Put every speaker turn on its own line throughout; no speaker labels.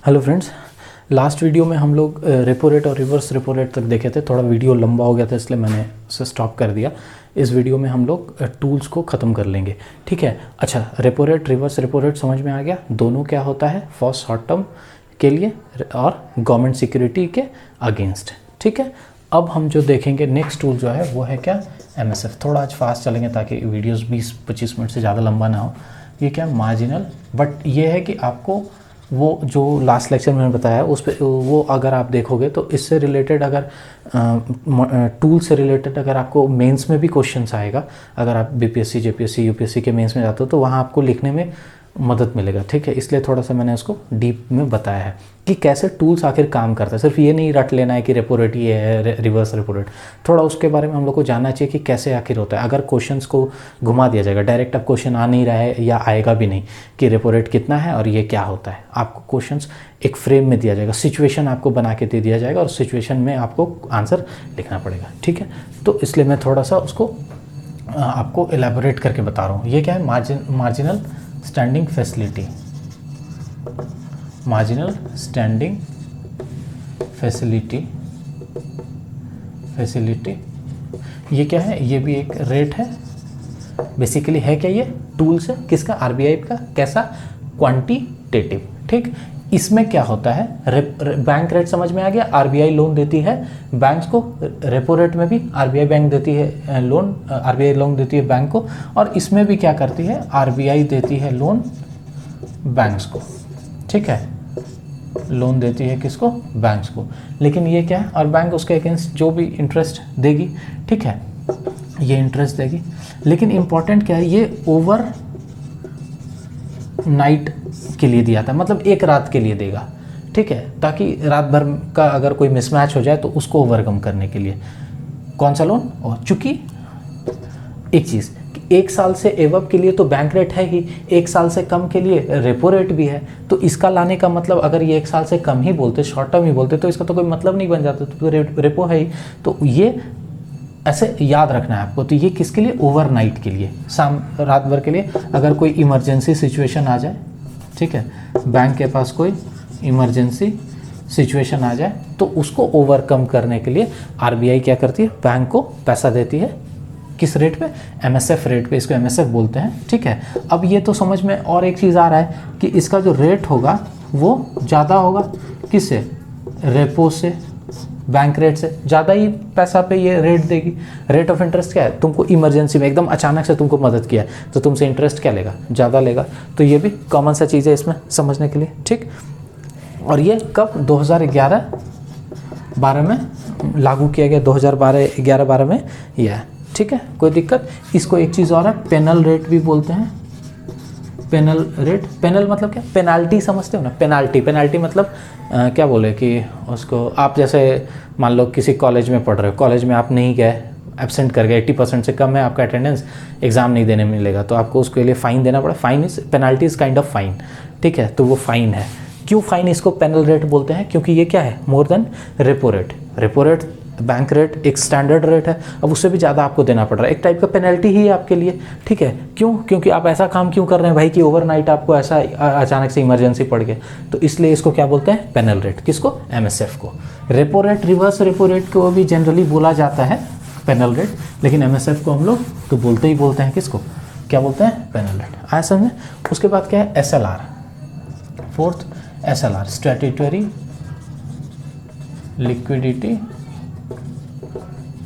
Hello friends, last video में हम लोग रेपो रेट और रिवर्स रेपो रेट तक देखे थे। थोड़ा वीडियो लंबा हो गया था इसलिए मैंने उसे स्टॉप कर दिया। इस वीडियो में हम लोग टूल्स को ख़त्म कर लेंगे, ठीक है। अच्छा, repo rate reverse repo rate समझ में आ गया। दोनों क्या होता है, फॉर शॉर्ट टर्म के लिए और गवर्नमेंट सिक्योरिटी के अगेंस्ट, ठीक है। अब हम जो देखेंगे नेक्स्ट टूल जो है वो है क्या, MSF। थोड़ा आज फास्ट चलेंगे ताकि वीडियोस 20-25 मिनट से ज़्यादा लंबा ना हो। ये क्या, मार्जिनल, बट ये है कि आपको वो जो लास्ट लेक्चर में मैंने बताया उस पर वो अगर आप देखोगे तो इससे रिलेटेड अगर टूल से रिलेटेड अगर आपको मेंस में भी क्वेश्चंस आएगा, अगर आप BPSC JPSC UPSC के मेंस में जाते हो तो वहाँ आपको लिखने में मदद मिलेगा, ठीक है। इसलिए थोड़ा सा मैंने उसको डीप में बताया है कि कैसे टूल्स आखिर काम करता है। सिर्फ ये नहीं रट लेना है कि रेपो रेट ये है, रिवर्स रेपो रेट। थोड़ा उसके बारे में हम लोग को जानना चाहिए कि कैसे आखिर होता है। अगर क्वेश्चंस को घुमा दिया जाएगा, डायरेक्ट अब क्वेश्चन आ नहीं रहा है या आएगा भी नहीं कि रेपो रेट कितना है और ये क्या होता है, आपको क्वेश्चंस एक फ्रेम में दिया जाएगा, सिचुएशन आपको बना के दे दिया जाएगा और सिचुएशन में आपको आंसर लिखना पड़ेगा, ठीक है। तो इसलिए मैं थोड़ा सा उसको आपको एलैबोरेट करके बता रहा हूँ। ये क्या है, marginal standing facility. Marginal standing facility ये क्या है, ये भी एक रेट है बेसिकली। है क्या, ये टूल्स है किसका, RBI का। कैसा, क्वांटिटेटिव, ठीक। इसमें क्या होता है, बैंक रेट समझ में आ गया। RBI लोन देती है बैंक्स को, रेपो रेट में भी RBI बैंक देती है लोन, RBI लोन देती है बैंक को, और इसमें भी क्या करती है, RBI देती है लोन बैंक्स को, ठीक है। लोन देती है किसको, बैंक्स को। लेकिन ये क्या है, और बैंक उसके अगेंस्ट जो भी इंटरेस्ट देगी, ठीक है, ये इंटरेस्ट देगी। लेकिन इंपॉर्टेंट क्या है, ये ओवर नाइट के लिए दिया था, मतलब एक रात के लिए देगा, ठीक है, ताकि रात भर का अगर कोई मिसमैच हो जाए तो उसको ओवरकम करने के लिए। कौन सा लोन, और चूंकि एक चीज़, एक साल से एवब के लिए तो बैंक रेट है ही, एक साल से कम के लिए रेपो रेट भी है। तो इसका लाने का मतलब, अगर ये एक साल से कम ही बोलते, शॉर्ट टर्म ही बोलते, तो इसका तो कोई मतलब नहीं बन जाता, तो रेपो है ही। तो ये ऐसे याद रखना है आपको। तो ये किसके लिए, ओवरनाइट के लिए, रात भर के लिए। अगर कोई इमरजेंसी सिचुएशन आ जाए, ठीक है, बैंक के पास कोई इमरजेंसी सिचुएशन आ जाए तो उसको ओवरकम करने के लिए RBI क्या करती है, बैंक को पैसा देती है। किस रेट पे, MSF रेट पे, इसको MSF बोलते हैं, ठीक है। अब ये तो समझ में और एक चीज़ आ रहा है कि इसका जो रेट होगा वो ज़्यादा होगा किससे, रेपो से, बैंक रेट से ज़्यादा ही पैसा पे ये रेट देगी। रेट ऑफ इंटरेस्ट क्या है, तुमको इमरजेंसी में एकदम अचानक से तुमको मदद किया है तो तुमसे इंटरेस्ट क्या लेगा, ज़्यादा लेगा। तो ये भी कॉमन सा चीज़ है इसमें समझने के लिए, ठीक। और ये कब, 2011-12 में लागू किया गया, 2011-12 में यह है, ठीक है, कोई दिक्कत। इसको एक चीज़ और है, पेनल रेट भी बोलते हैं। पेनल रेट, पेनल मतलब क्या, पेनाल्टी समझते हो ना, पेनाल्टी मतलब क्या बोले कि उसको, आप जैसे मान लो किसी कॉलेज में पढ़ रहे हो, कॉलेज में आप नहीं गए, एब्सेंट कर गए, 80% से कम है आपका अटेंडेंस, एग्ज़ाम नहीं देने मिलेगा, तो आपको उसके लिए फ़ाइन देना पड़ा। Fine is, penalty is kind of fine, ठीक है। तो वो फ़ाइन है। क्यों फ़ाइन इसको पेनल रेट बोलते हैं, क्योंकि ये क्या है, more than repo rate. Repo rate, bank rate एक स्टैंडर्ड रेट है, अब उससे भी ज़्यादा आपको देना पड़ रहा है, एक टाइप का पेनल्टी ही है आपके लिए, ठीक है। क्यों, क्योंकि आप ऐसा काम क्यों कर रहे हैं भाई कि ओवरनाइट आपको ऐसा अचानक से इमरजेंसी पड़ गया, तो इसलिए इसको क्या बोलते हैं, पेनल रेट। किसको, MSF को। Repo rate, reverse repo rate को भी जनरली बोला जाता है पेनल रेट, लेकिन MSF को हम लोग तो बोलते ही बोलते हैं, किसको, क्या बोलते हैं, पेनल रेट। आया समझ में। उसके बाद क्या है, SLR, fourth SLR, statutory liquidity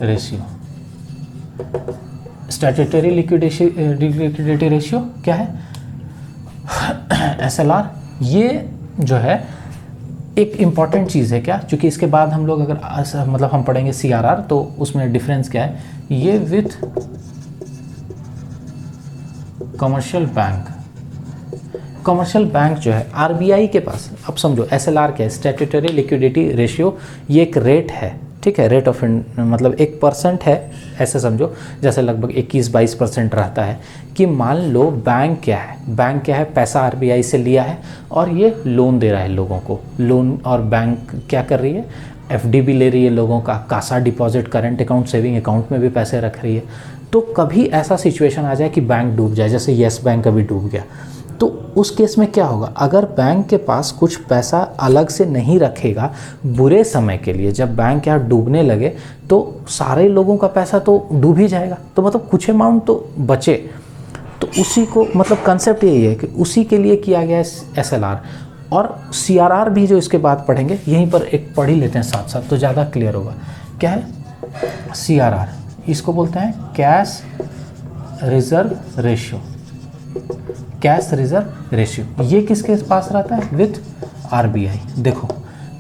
ratio. Statutory liquidity ratio क्या है, SLR। ये जो है एक इम्पॉर्टेंट चीज़ है क्या, क्योंकि इसके बाद हम लोग अगर मतलब हम पढ़ेंगे CRR, तो उसमें डिफरेंस क्या है, ये with commercial bank. Commercial bank जो है RBI के पास, अब समझो SLR क्या है, स्टैट्यूटरी लिक्विडिटी रेशियो, ये एक रेट है, ठीक है। रेट ऑफ मतलब 1% है, ऐसे समझो, जैसे लगभग 21-22% रहता है। कि मान लो बैंक क्या है, पैसा RBI से लिया है और ये लोन दे रहा है लोगों को, लोन, और बैंक क्या कर रही है, FD भी ले रही है लोगों का, Kasa deposit, current account, saving account में भी पैसे रख रही है। तो कभी ऐसा सिचुएशन आ जाए कि बैंक डूब जाए, जैसे येस बैंक अभी डूब गया, तो उस केस में क्या होगा, अगर बैंक के पास कुछ पैसा अलग से नहीं रखेगा बुरे समय के लिए, जब बैंक यहाँ डूबने लगे तो सारे लोगों का पैसा तो डूब ही जाएगा, तो मतलब कुछ अमाउंट तो बचे। तो उसी को मतलब कंसेप्ट यही है कि उसी के लिए किया गया है SLR और CRR भी, जो इसके बाद पढ़ेंगे, यहीं पर एक पढ़ ही लेते हैं साथ साथ तो ज़्यादा क्लियर होगा। क्या है CRR? इसको बोलते हैं cash reserve ratio. Cash reserve ratio ये किसके पास रहता है? With RBI। देखो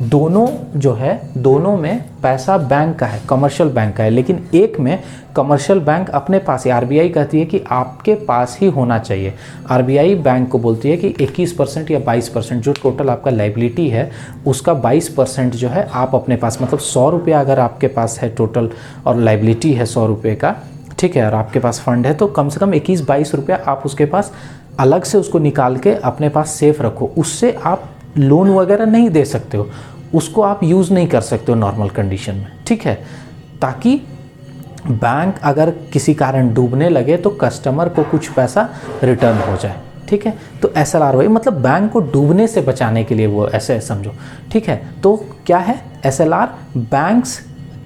दोनों जो है, दोनों में पैसा बैंक का है, कमर्शियल बैंक का है, लेकिन एक में कमर्शियल बैंक अपने पास है, RBI कहती है कि आपके पास ही होना चाहिए। RBI बैंक को बोलती है कि 21% या 22% जो टोटल आपका लाइबिलिटी है उसका 22% जो है आप अपने पास, मतलब 100 रुपया अगर आपके पास है टोटल और लाइबिलिटी है 100 रुपये का, ठीक है, और आपके पास फंड है तो कम से कम 21-22 रुपया आप उसके पास अलग से उसको निकाल के अपने पास सेफ रखो। उससे आप लोन वगैरह नहीं दे सकते हो, उसको आप यूज़ नहीं कर सकते हो नॉर्मल कंडीशन में, ठीक है, ताकि बैंक अगर किसी कारण डूबने लगे तो कस्टमर को कुछ पैसा रिटर्न हो जाए, ठीक है। तो SLR वही, मतलब बैंक को डूबने से बचाने के लिए वो ऐसे समझो, ठीक है। तो क्या है SLR? बैंक्स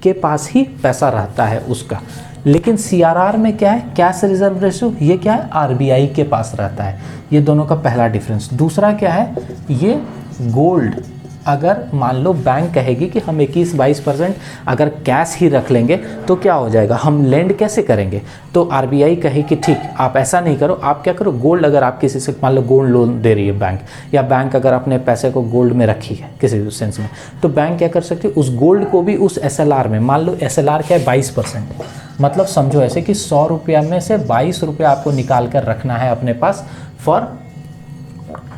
के पास ही पैसा रहता है उसका, लेकिन CRR में क्या है? कैश रिजर्व रेशियो, ये क्या है? RBI के पास रहता है। ये दोनों का पहला डिफरेंस। दूसरा क्या है? ये गोल्ड, अगर मान लो बैंक कहेगी कि हम 21-22% अगर कैश ही रख लेंगे तो क्या हो जाएगा, हम लेंड कैसे करेंगे, तो RBI कहे कि ठीक आप ऐसा नहीं करो, आप क्या करो, गोल्ड, अगर आप किसी से मान लो गोल्ड लोन दे रही है बैंक, या बैंक अगर अपने पैसे को गोल्ड में रखी है किसी सेंस में, तो बैंक क्या कर सकती है, उस गोल्ड को भी उस SLR में, मान लो SLR क्या है 22%, मतलब समझो ऐसे कि 100 रुपया में से 22 रुपया आपको निकाल कर रखना है अपने पास फॉर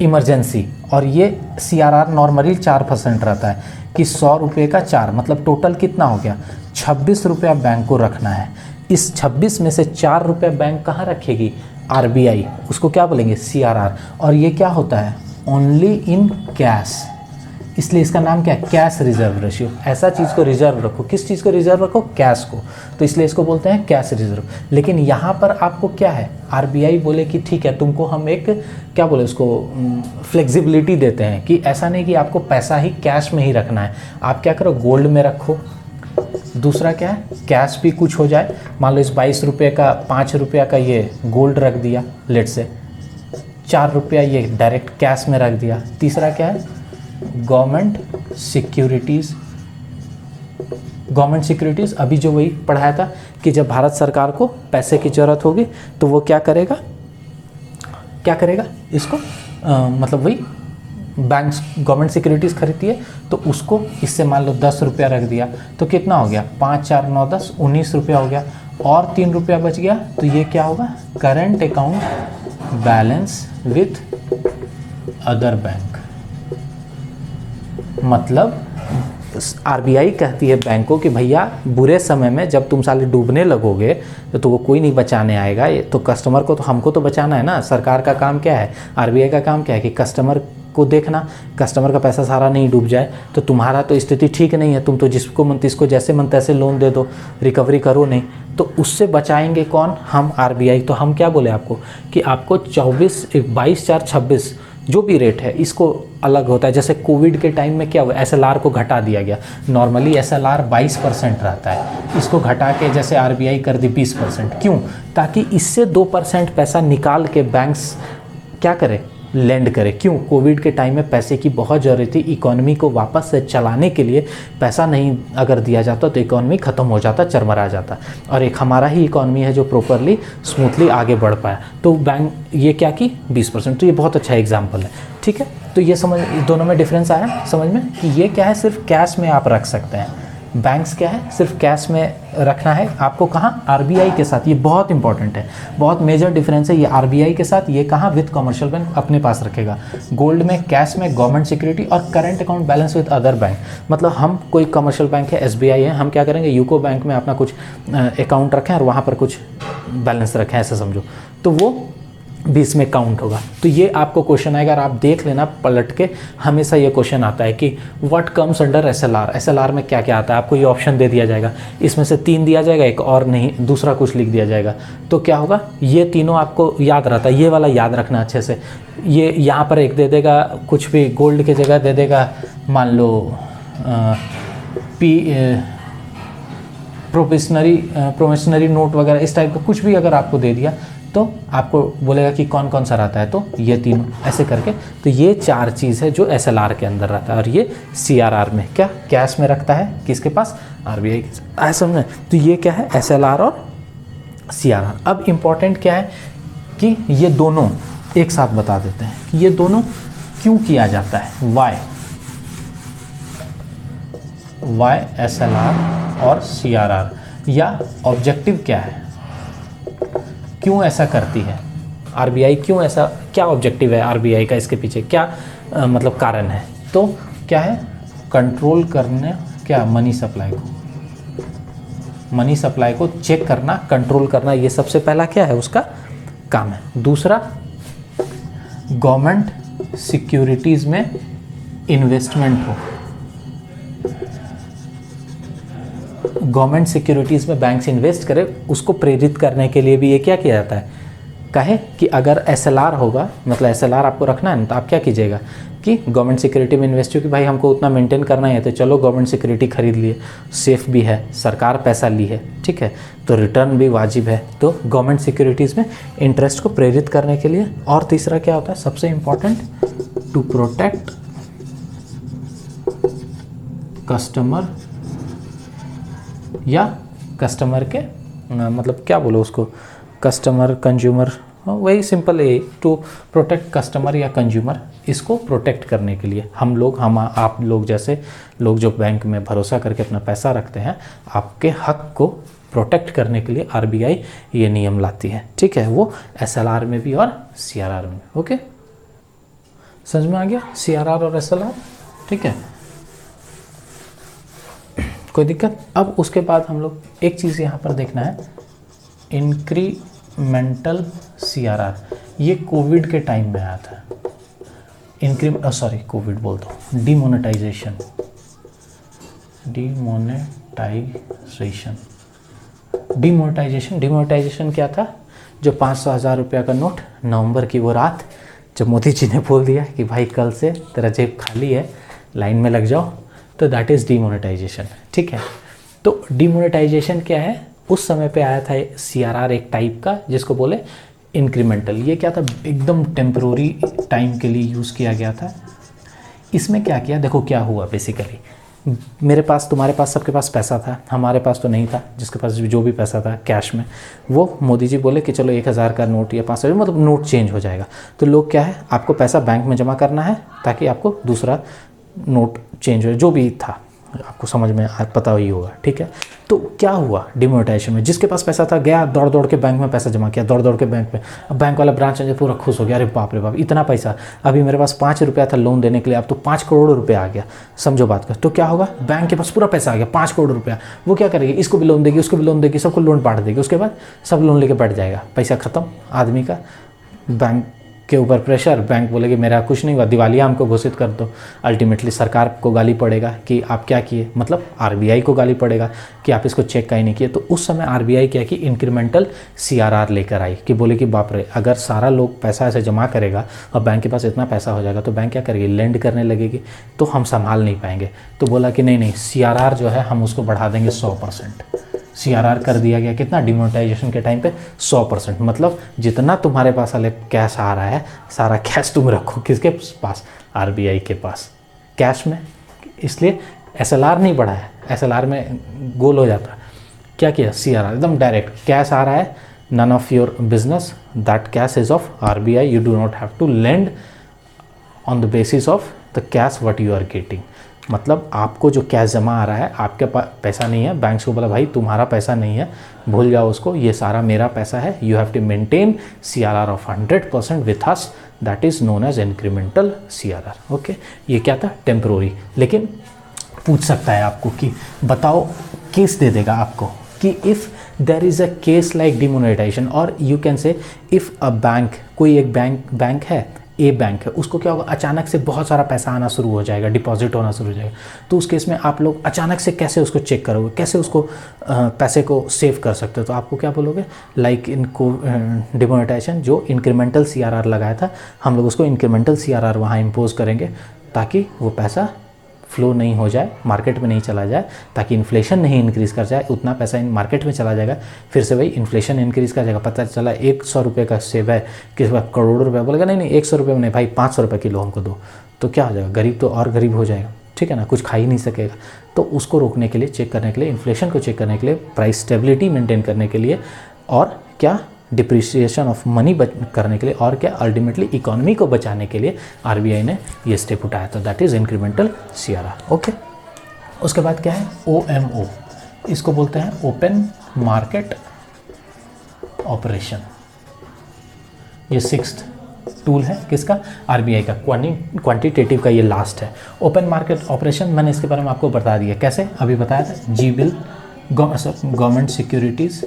इमरजेंसी। और ये CRR नॉर्मली 4% रहता है कि 100 रुपये का 4, मतलब टोटल कितना हो गया, 26 रुपया बैंक को रखना है। इस 26 में से 4 रुपया बैंक कहाँ रखेगी? RBI, उसको क्या बोलेंगे? CRR। और ये क्या होता है? ओनली इन कैश, इसलिए इसका नाम क्या है? Cash reserve ratio. ऐसा चीज़ को रिजर्व रखो, किस चीज़ को रिजर्व रखो? कैश को, तो इसलिए इसको बोलते हैं कैश रिजर्व। लेकिन यहाँ पर आपको क्या है, RBI बोले कि ठीक है तुमको हम एक क्या बोले उसको फ्लेक्सिबिलिटी देते हैं कि ऐसा नहीं कि आपको पैसा ही कैश में ही रखना है, आप क्या करो गोल्ड में रखो। दूसरा क्या है, कैश भी कुछ हो जाए, मान लो इस 22 रुपये का 5 रुपया का ये गोल्ड रख दिया लेट से, 4 रुपया ये डायरेक्ट कैश में रख दिया। तीसरा क्या है, गवर्नमेंट सिक्योरिटीज़। गवर्नमेंट सिक्योरिटीज़ अभी जो वही पढ़ाया था कि जब भारत सरकार को पैसे की ज़रूरत होगी तो वो क्या करेगा, क्या करेगा इसको मतलब वही बैंक्स गवर्नमेंट सिक्योरिटीज़ खरीदती है तो उसको इससे मान लो 10 रुपया रख दिया तो कितना हो गया, 5 4 9 10 19 रुपया हो गया, और 3 रुपया बच गया तो ये क्या होगा, current account balance with other bank. मतलब RBI कहती है बैंक को कि भैया बुरे समय में जब तुम साले डूबने लगोगे तो वो कोई नहीं बचाने आएगा, ये तो कस्टमर को तो हमको तो बचाना है ना। सरकार का काम क्या है, RBI का काम क्या है कि कस्टमर को देखना, कस्टमर का पैसा सारा नहीं डूब जाए। तो तुम्हारा तो स्थिति ठीक नहीं है, तुम तो जिसको मन जिसको जैसे मन तैसे लोन दे दो, रिकवरी करो नहीं, तो उससे बचाएंगे कौन, हम RBI। तो हम क्या बोले आपको कि आपको 22 4 26 जो भी रेट है इसको अलग होता है। जैसे कोविड के टाइम में क्या हुआ, SLR को घटा दिया गया, नॉर्मली SLR 22% रहता है, इसको घटा के जैसे RBI कर दी 20%। क्यों, ताकि इससे 2% पैसा निकाल के बैंक्स क्या करे, लैंड करे। क्यों, कोविड के टाइम में पैसे की बहुत ज़रूरत थी, इकोनॉमी को वापस से चलाने के लिए पैसा नहीं अगर दिया जाता तो इकोनॉमी ख़त्म हो जाता, चरमरा जाता। और एक हमारा ही इकोनॉमी है जो प्रॉपरली स्मूथली आगे बढ़ पाया। तो बैंक ये क्या की 20%, तो ये बहुत अच्छा एग्जाम्पल है, ठीक है। तो ये समझ, दोनों में डिफरेंस आया समझ में कि ये क्या है, सिर्फ कैश में आप रख सकते हैं, बैंक्स क्या है सिर्फ कैश में रखना है आपको। कहाँ, RBI के साथ। ये बहुत इंपॉर्टेंट है, बहुत मेजर डिफरेंस है ये RBI के साथ। ये कहाँ, विद कमर्शियल बैंक अपने पास रखेगा, गोल्ड में, कैश में, गवर्नमेंट सिक्योरिटी और current account balance with other bank. मतलब हम कोई कमर्शियल बैंक है, SBI है, हम क्या करेंगे यूको बैंक में अपना कुछ अकाउंट रखें और वहाँ पर कुछ बैलेंस रखें, ऐसा समझो। तो वो भी इसमें काउंट होगा। तो ये आपको क्वेश्चन आएगा, अगर आप देख लेना पलट के, हमेशा ये क्वेश्चन आता है कि what comes under SLR, SLR में क्या क्या आता है। आपको ये ऑप्शन दे दिया जाएगा, इसमें से 3 दिया जाएगा, एक और नहीं दूसरा कुछ लिख दिया जाएगा। तो क्या होगा, ये तीनों आपको याद रहता है, ये वाला याद रखना अच्छे से। ये यहाँ पर एक दे देगा, कुछ भी गोल्ड की जगह दे देगा, मान लो प्रोमिशनरी नोट वगैरह इस टाइप का कुछ भी अगर आपको दे दिया तो आपको बोलेगा कि कौन कौन सा रहता है, तो ये तीनों ऐसे करके। तो ये 4 चीज़ है जो एसएलआर के अंदर रहता है, और ये सीआरआर में क्या कैश में रखता है, किसके पास, आरबीआई के। ऐसा समझे। तो ये क्या है, एसएलआर और सीआरआर। अब इम्पॉर्टेंट क्या है कि ये दोनों एक साथ बता देते हैं कि ये दोनों क्यों किया जाता है, वाई एसएलआर और सीआरआर, या ऑब्जेक्टिव क्या है, क्यों ऐसा करती है आरबीआई, क्यों ऐसा, क्या ऑब्जेक्टिव है आरबीआई का, इसके पीछे क्या मतलब कारण है। तो क्या है, कंट्रोल करने, क्या मनी सप्लाई को चेक करना, कंट्रोल करना, ये सबसे पहला क्या है उसका काम है। दूसरा, गवर्नमेंट सिक्योरिटीज़ में इन्वेस्टमेंट हो, गवर्नमेंट सिक्योरिटीज़ में बैंक से इन्वेस्ट करे, उसको प्रेरित करने के लिए भी ये क्या किया जाता है, कहे कि अगर एसएलआर होगा, मतलब एसएलआर आपको रखना है ना, तो आप क्या कीजिएगा कि गवर्नमेंट सिक्योरिटी में इन्वेस्ट हो, कि भाई हमको उतना मेंटेन करना है, तो चलो गवर्नमेंट सिक्योरिटी खरीद लिए, सेफ भी है, सरकार पैसा ली है, ठीक है, तो रिटर्न भी वाजिब है, तो गवर्नमेंट सिक्योरिटीज़ में इंटरेस्ट को प्रेरित करने के लिए। और तीसरा क्या होता है, सबसे इम्पॉर्टेंट, टू प्रोटेक्ट कस्टमर, या कस्टमर के मतलब क्या बोलो उसको, कस्टमर, कंज्यूमर, वही सिंपल है, टू प्रोटेक्ट कस्टमर या कंज्यूमर, इसको प्रोटेक्ट करने के लिए हम आप लोग जैसे लोग जो बैंक में भरोसा करके अपना पैसा रखते हैं, आपके हक को प्रोटेक्ट करने के लिए आरबीआई ये नियम लाती है, ठीक है, वो एसएलआर में भी और सीआरआर में। ओके, समझ में आ गया सीआरआर और एसएलआर, ठीक है, कोई दिक्कत। अब उसके बाद हम लोग एक चीज़ यहाँ पर देखना है, इंक्रीमेंटल सीआरआर, ये कोविड के टाइम में आया था। कोविड बोल दो, डिमोनेटाइजेशन क्या था, जो 500,000 रुपया का नोट नवंबर की वो रात जब मोदी जी ने बोल दिया कि भाई कल से तेरा जेब खाली है, लाइन में लग जाओ, तो दैट इज़ डिमोनेटाइजेशन, ठीक है। तो डिमोनेटाइजेशन क्या है, उस समय पे आया था सीआरआर एक टाइप का, जिसको बोले इंक्रीमेंटल। ये क्या था, एकदम टेम्परोरी टाइम के लिए यूज़ किया गया था। इसमें क्या किया, देखो क्या हुआ बेसिकली, मेरे पास, तुम्हारे पास, सबके पास पैसा था, हमारे पास तो नहीं था, जिसके पास जो भी पैसा था कैश में, वो मोदी जी बोले कि चलो 1,000 का नोट या 500, मतलब नोट चेंज हो जाएगा। तो लोग क्या है, आपको पैसा बैंक में जमा करना है ताकि आपको दूसरा नोट चेंज हो, जो भी था आपको समझ में पता ही होगा, ठीक है। तो क्या हुआ डिमोनेटाइजेशन में, जिसके पास पैसा था गया दौड़ दौड़ के बैंक में पैसा जमा किया, दौड़ दौड़ के बैंक में। अब बैंक वाला ब्रांच मैनेजर पूरा खुश हो गया, अरे बाप रे बाप इतना पैसा, अभी मेरे पास 5 रुपया था लोन देने के लिए, अब तो 5 करोड़ रुपया आ गया, समझो बात का। तो क्या होगा, बैंक के पास पूरा पैसा आ गया 5 करोड़ रुपया, वो क्या करेगी, इसको भी लोन देगी, उसको भी लोन देगी, सबको लोन बांट देगी, उसके बाद सब लोन लेके बैठ जाएगा, पैसा खत्म आदमी का, बैंक के ऊपर प्रेशर, बैंक बोलेगी मेरा कुछ नहीं हुआ, दिवालिया हमको घोषित कर दो। अल्टीमेटली सरकार को गाली पड़ेगा कि आप क्या किए, मतलब आरबीआई को गाली पड़ेगा कि आप इसको चेक का ही नहीं किए। तो उस समय आरबीआई क्या कि इंक्रीमेंटल सीआरआर लेकर आई, कि बोले कि बाप रे, अगर सारा लोग पैसा ऐसे जमा करेगा और बैंक के पास इतना पैसा हो जाएगा तो बैंक क्या करेगी, लेंड करने लगेगी, तो हम संभाल नहीं पाएंगे। तो बोला कि नहीं सीआरआर जो है हम उसको बढ़ा देंगे 100%। सीआरआर कर दिया गया कितना, डिमोनेटाइजेशन के टाइम पे 100%, मतलब जितना तुम्हारे पास वाले कैश आ रहा है सारा कैश तुम रखो किसके पास, आरबीआई के पास, कैश में। इसलिए एसएलआर नहीं बढ़ा है, एसएलआर में गोल हो जाता। क्या किया, सीआरआर एकदम डायरेक्ट, कैश आ रहा है, none of your business, that cash is of RBI, you do not have to lend on the basis of the cash what you are getting. मतलब आपको जो कैश जमा आ रहा है, आपके पास पैसा नहीं है, बैंक को बोला भाई तुम्हारा पैसा नहीं है, भूल जाओ उसको, ये सारा मेरा पैसा है, you have to maintain CRR of 100% with us, that is known as incremental CRR. Okay, ये क्या था, टेम्प्रोरी। लेकिन पूछ सकता है आपको कि बताओ केस दे देगा आपको कि if there is a case like demonetisation, और you can say if a bank, कोई एक बैंक है, ए बैंक है, उसको क्या होगा, अचानक से बहुत सारा पैसा आना शुरू हो जाएगा, डिपॉजिट होना शुरू हो जाएगा। तो उस केस में आप लोग अचानक से कैसे उसको चेक करोगे, कैसे उसको पैसे को सेव कर सकते हो? तो आपको क्या बोलोगे, लाइक इनको डिमोनेटाइजेशन जो इंक्रीमेंटल CRR लगाया था, हम लोग उसको इंक्रीमेंटल CRR वहाँ इम्पोज करेंगे ताकि वो पैसा फ्लो नहीं हो जाए, मार्केट में नहीं चला जाए, ताकि इन्फ्लेशन नहीं इंक्रीज़ कर जाए। उतना पैसा इन मार्केट में चला जाएगा, फिर से वही इन्फ्लेशन इंक्रीज़ कर जाएगा। पता चला 100 रुपये का सेब है, किस बार करोड़ों रुपये, बोलेगा नहीं 100 रुपये में नहीं भाई, 500 रुपये किलो हमको दो। तो क्या हो जाएगा, गरीब तो और गरीब हो जाएगा, ठीक है ना, कुछ खा ही नहीं सकेगा। तो उसको रोकने के लिए, चेक करने के लिए, इन्फ्लेशन को चेक करने के लिए, प्राइस स्टेबिलिटी मेंटेन करने के लिए, और क्या, डिप्रिसिएशन ऑफ मनी करने के लिए, और क्या, अल्टीमेटली इकोनॉमी को बचाने के लिए आरबीआई ने ये स्टेप उठाया था, that is incremental CRR। Okay, उसके बाद क्या है, OMO, इसको बोलते हैं ओपन मार्केट ऑपरेशन। ये 6th टूल है किसका, आरबीआई का, क्वांटिटेटिव का ये लास्ट है। ओपन मार्केट ऑपरेशन मैंने इसके बारे में आपको बता दिया, कैसे अभी बताया था, G bill, government securities,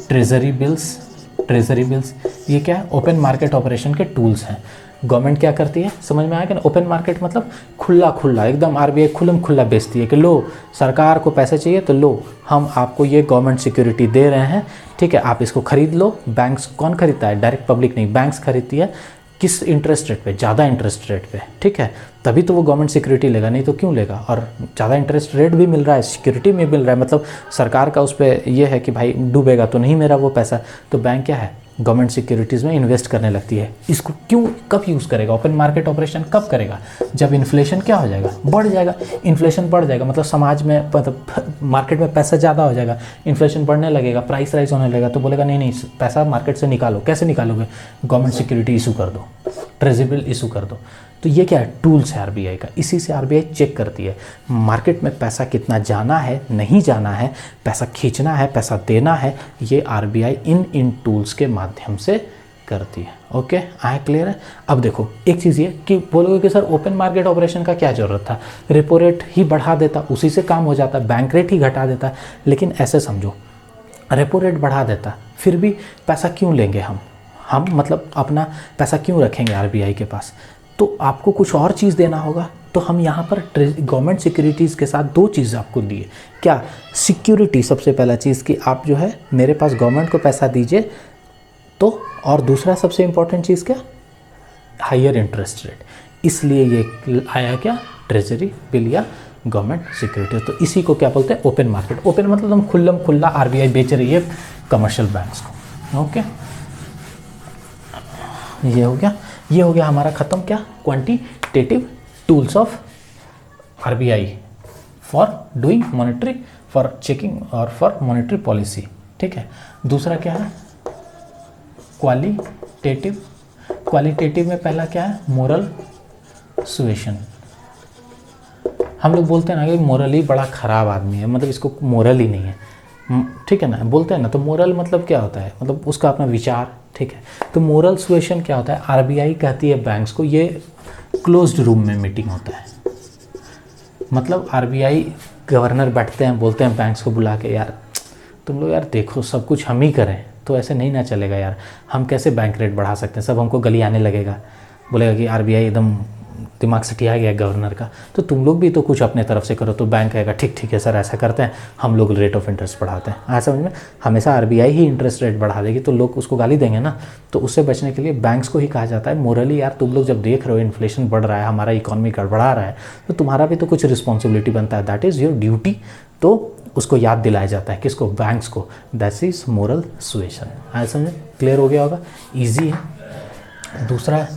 treasury bills, ये क्या है, ओपन मार्केट ऑपरेशन के टूल्स हैं। गवर्नमेंट क्या करती है, समझ में आया कि ना, ओपन मार्केट मतलब खुला एकदम, आरबीआई खुल्लम खुल्ला बेचती है कि लो सरकार को पैसे चाहिए तो लो, हम आपको ये गवर्नमेंट सिक्योरिटी दे रहे हैं, ठीक है, आप इसको खरीद लो। बैंक्स कौन खरीदता है, डायरेक्ट पब्लिक नहीं, बैंक्स खरीदती है, किस इंटरेस्ट रेट पे, ज़्यादा इंटरेस्ट रेट पे, ठीक है, तभी तो वो गवर्नमेंट सिक्योरिटी लेगा, नहीं तो क्यों लेगा। और ज़्यादा इंटरेस्ट रेट भी मिल रहा है, सिक्योरिटी में मिल रहा है, मतलब सरकार का उस पर ये है कि भाई डूबेगा तो नहीं मेरा वो पैसा, तो बैंक क्या है, गवर्नमेंट सिक्योरिटीज़ में इन्वेस्ट करने लगती है। इसको क्यों, कब यूज़ करेगा, ओपन मार्केट ऑपरेशन कब करेगा, जब इन्फ्लेशन क्या हो जाएगा, बढ़ जाएगा। इन्फ्लेशन बढ़ जाएगा मतलब समाज में, मतलब मार्केट में पैसा ज़्यादा हो जाएगा, इन्फ्लेशन बढ़ने लगेगा, प्राइस राइज होने लगेगा, तो बोलेगा नहीं पैसा मार्केट से निकालो। कैसे निकालोगे, गवर्नमेंट सिक्योरिटी इशू कर दो, ट्रेजरी बिल इशू कर दो। तो ये क्या है, टूल्स है आरबीआई का, इसी से आरबीआई चेक करती है मार्केट में पैसा कितना जाना है, नहीं जाना है, पैसा खींचना है, पैसा देना है, ये आरबीआई इन टूल्स के माध्यम से करती है। ओके, आए क्लियर है। अब देखो एक चीज़ ये कि बोलोगे कि सर ओपन मार्केट ऑपरेशन का क्या ज़रूरत था, रेपो रेट ही बढ़ा देता, उसी से काम हो जाता, बैंक रेट ही घटा देता। लेकिन ऐसे समझो, रेपो रेट बढ़ा देता फिर भी पैसा क्यों लेंगे हम मतलब अपना पैसा क्यों रखेंगे आरबीआई के पास, तो आपको कुछ और चीज़ देना होगा। तो हम यहाँ पर गवर्नमेंट सिक्योरिटीज़ के साथ 2 चीज़ आपको दिए, क्या, सिक्योरिटी सबसे पहला चीज़ कि आप जो है मेरे पास गवर्नमेंट को पैसा दीजिए, तो और दूसरा सबसे इम्पॉर्टेंट चीज़ क्या, हायर इंटरेस्ट रेट, इसलिए ये आया क्या, ट्रेजरी बिल या गवर्नमेंट सिक्योरिटी। तो इसी को क्या बोलते हैं, ओपन मार्केट। ओपन मतलब हम खुल्लम खुल्ला आरबीआई बेच रही है कमर्शियल बैंक्स को। ओके, ये हो गया हमारा ख़त्म, क्या, quantitative tools of RBI for doing monetary, for checking और फॉर मॉनेटरी पॉलिसी। ठीक है, दूसरा क्या है, क्वालिटेटिव में पहला क्या है, मोरल सुएशन। हम लोग बोलते हैं ना कि मोरली बड़ा ख़राब आदमी है, मतलब इसको मोरल ही नहीं है, ठीक है ना, बोलते हैं ना। तो मोरल मतलब क्या होता है, मतलब उसका अपना विचार, ठीक है। तो मोरल सुएशन क्या होता है, आरबीआई कहती है बैंक्स को, ये क्लोज्ड रूम में मीटिंग होता है, मतलब आरबीआई गवर्नर बैठते हैं, बोलते हैं बैंक्स को बुला के, यार तुम लोग यार देखो सब कुछ हम ही करें तो ऐसे नहीं ना चलेगा यार, हम कैसे बैंक रेट बढ़ा सकते हैं, सब हमको गली आने लगेगा, बोलेगा कि आरबीआई एकदम दिमाग सटिया गया गवर्नर का, तो तुम लोग भी तो कुछ अपने तरफ से करो। तो बैंक कहेगा ठीक है सर ऐसा करते हैं, हम लोग रेट ऑफ इंटरेस्ट बढ़ाते हैं। आया समझ में, हमेशा आरबीआई ही इंटरेस्ट रेट बढ़ा देगी तो लोग उसको गाली देंगे ना। तो उससे बचने के लिए बैंक्स को ही कहा जाता है मोरली, यार तुम लोग जब देख रहे हो इन्फ्लेशन बढ़ रहा है, हमारा इकॉनमी गड़बड़ा रहा है, तो तुम्हारा भी तो कुछ रिस्पॉन्सिबिलिटी बनता है, दैट इज़ योर ड्यूटी। तो उसको याद दिलाया जाता है, किसको, बैंक्स को, दैट इज मोरल सुएशन। आया समझे, क्लियर हो गया होगा, ईजी है। दूसरा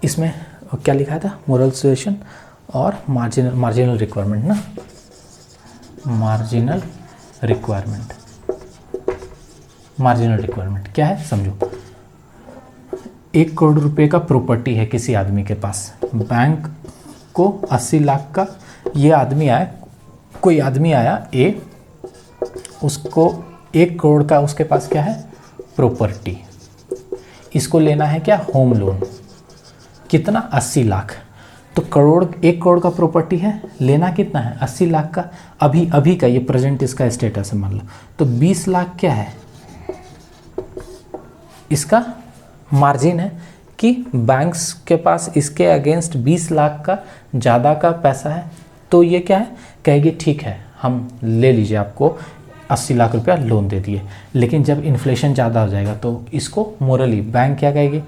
इसमें क्या लिखा था, मोरल सुएशन और मार्जिनल रिक्वायरमेंट ना, मार्जिनल रिक्वायरमेंट क्या है समझो। 1 करोड़ रुपए का प्रॉपर्टी है किसी आदमी के पास, बैंक को 80 लाख का, ये आदमी आया, कोई आदमी आया ए, उसको 1 करोड़ का उसके पास क्या है, प्रॉपर्टी, इसको लेना है क्या, होम लोन, कितना, 80 लाख। तो करोड़, 1 करोड़ का प्रॉपर्टी है, लेना कितना है 80 लाख का, अभी का ये प्रेजेंट इसका स्टेटस है मान लो। तो 20 लाख क्या है इसका मार्जिन है कि बैंक्स के पास इसके अगेंस्ट 20 लाख का ज़्यादा का पैसा है। तो ये क्या है, कहेगी ठीक है हम ले लीजिए, आपको 80 लाख रुपया लोन दे दिए, लेकिन जब इन्फ्लेशन ज़्यादा हो जाएगा तो इसको मोरली बैंक क्या कहेगी,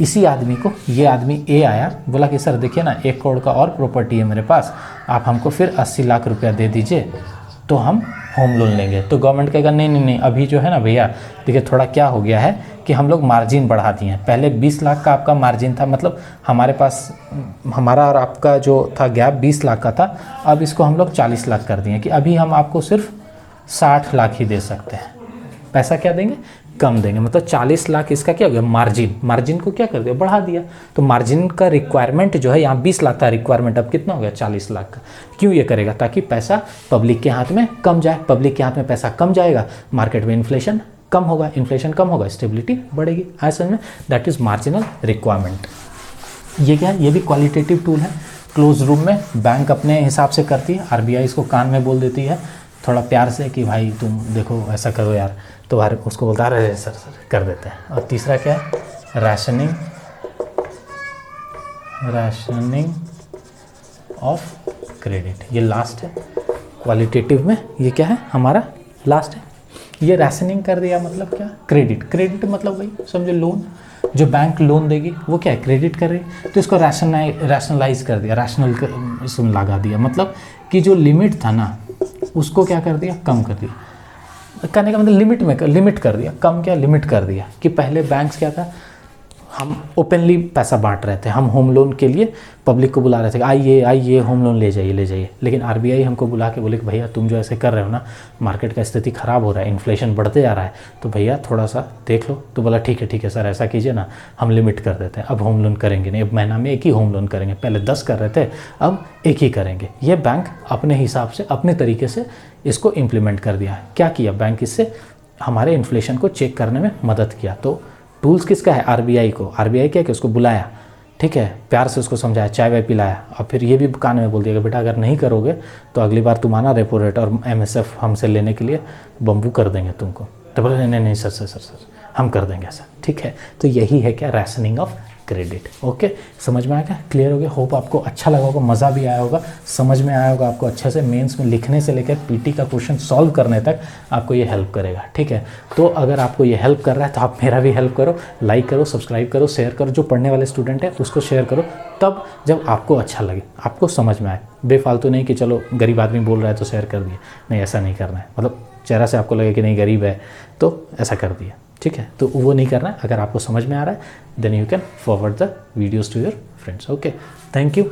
इसी आदमी को, ये आदमी ए आया बोला कि सर देखिए ना 1 करोड़ का और प्रॉपर्टी है मेरे पास, आप हमको फिर 80 लाख रुपया दे दीजिए तो हम होम लोन लेंगे। तो गवर्नमेंट कहेगा नहीं नहीं नहीं, अभी जो है ना भैया देखिए थोड़ा क्या हो गया है कि हम लोग मार्जिन बढ़ा दिए हैं। पहले 20 लाख का आपका मार्जिन था, मतलब हमारे पास, हमारा और आपका जो था गैप 20 लाख का था, अब इसको हम लोग 40 लाख कर दिए कि अभी हम आपको सिर्फ 60 लाख ही दे सकते हैं। पैसा क्या देंगे, कम देंगे, मतलब 40 लाख इसका क्या हो गया मार्जिन को क्या कर दिया, बढ़ा दिया। तो मार्जिन का रिक्वायरमेंट जो है यहाँ 20 लाख का रिक्वायरमेंट अब कितना हो गया 40 लाख का। क्यों ये करेगा, ताकि पैसा पब्लिक के हाथ में कम जाए, पब्लिक के हाथ में पैसा कम जाएगा, मार्केट में इन्फ्लेशन कम होगा, इन्फ्लेशन कम होगा, स्टेबिलिटी बढ़ेगी। आया समझ में, दैट इज मार्जिनल रिक्वायरमेंट। ये क्या है, ये भी क्वालिटेटिव टूल है, क्लोज रूम में बैंक अपने हिसाब से करती है, आरबीआई इसको कान में बोल देती है थोड़ा प्यार से कि भाई तुम देखो ऐसा करो यार, तो उसको बोलता रहे सर कर देते हैं। और तीसरा क्या है, रैशनिंग ऑफ क्रेडिट, ये लास्ट है क्वालिटेटिव में, ये क्या है हमारा लास्ट है। ये रैशनिंग कर दिया मतलब क्या, क्रेडिट मतलब भाई समझो लोन, जो बैंक लोन देगी वो क्या है क्रेडिट कर रही है, तो इसको रैशनलाइज कर दिया, रैशनल इसमें लगा दिया, मतलब कि जो लिमिट था ना उसको क्या कर दिया, कम कर दिया। कहने का मतलब लिमिट कर दिया, कम क्या लिमिट कर दिया। कि पहले बैंक्स क्या था, हम ओपनली पैसा बांट रहे थे, हम होम लोन के लिए पब्लिक को बुला रहे थे, आइए होम लोन ले जाइए। लेकिन आरबीआई हमको बुला के बोले कि भैया तुम जो ऐसे कर रहे हो ना, मार्केट का स्थिति ख़राब हो रहा है, इन्फ्लेशन बढ़ते जा रहा है, तो भैया थोड़ा सा देख लो। तो बोला ठीक है सर ऐसा कीजिए ना, हम लिमिट कर देते हैं, अब होम लोन करेंगे नहीं, अब महीना में 1 ही होम लोन करेंगे, पहले 10 कर रहे थे अब 1 ही करेंगे। ये बैंक अपने हिसाब से अपने तरीके से इसको इम्प्लीमेंट कर दिया। क्या किया बैंक, इससे हमारे इन्फ्लेशन को चेक करने में मदद किया। तो टूल्स किसका है, आरबीआई को। आरबीआई क्या कि उसको बुलाया, ठीक है, प्यार से उसको समझाया, चाय वाय पिलाया, और फिर ये भी कान में बोल दिया कि बेटा अगर नहीं करोगे तो अगली बार तुम आना रेपो रेट और एमएसएफ हमसे लेने के लिए बम्बू कर देंगे तुमको। तो बोले नहीं सर हम कर देंगे ऐसा, ठीक है। तो यही है क्या, रैशनिंग ऑफ क्रेडिट। ओके, समझ में आया क्या, क्लियर हो गया। होप आपको अच्छा लगा होगा, मज़ा भी आया होगा, समझ में आया होगा आपको अच्छे से। मेंस में लिखने से लेकर पीटी का क्वेश्चन सॉल्व करने तक आपको ये हेल्प करेगा, ठीक है। तो अगर आपको ये हेल्प कर रहा है तो आप मेरा भी हेल्प करो, लाइक करो, सब्सक्राइब करो, शेयर करो। जो पढ़ने वाले स्टूडेंट है उसको शेयर करो, तब जब आपको अच्छा लगे, आपको समझ में आए। बेफालतू नहीं कि चलो गरीब आदमी बोल रहा है तो शेयर कर दिए, नहीं ऐसा नहीं करना है। मतलब चेहरा से आपको लगे कि नहीं गरीब है तो ऐसा कर दिया, ठीक है। तो वो नहीं करना है। अगर आपको समझ में आ रहा है then you can forward the videos to your friends. Okay, thank you.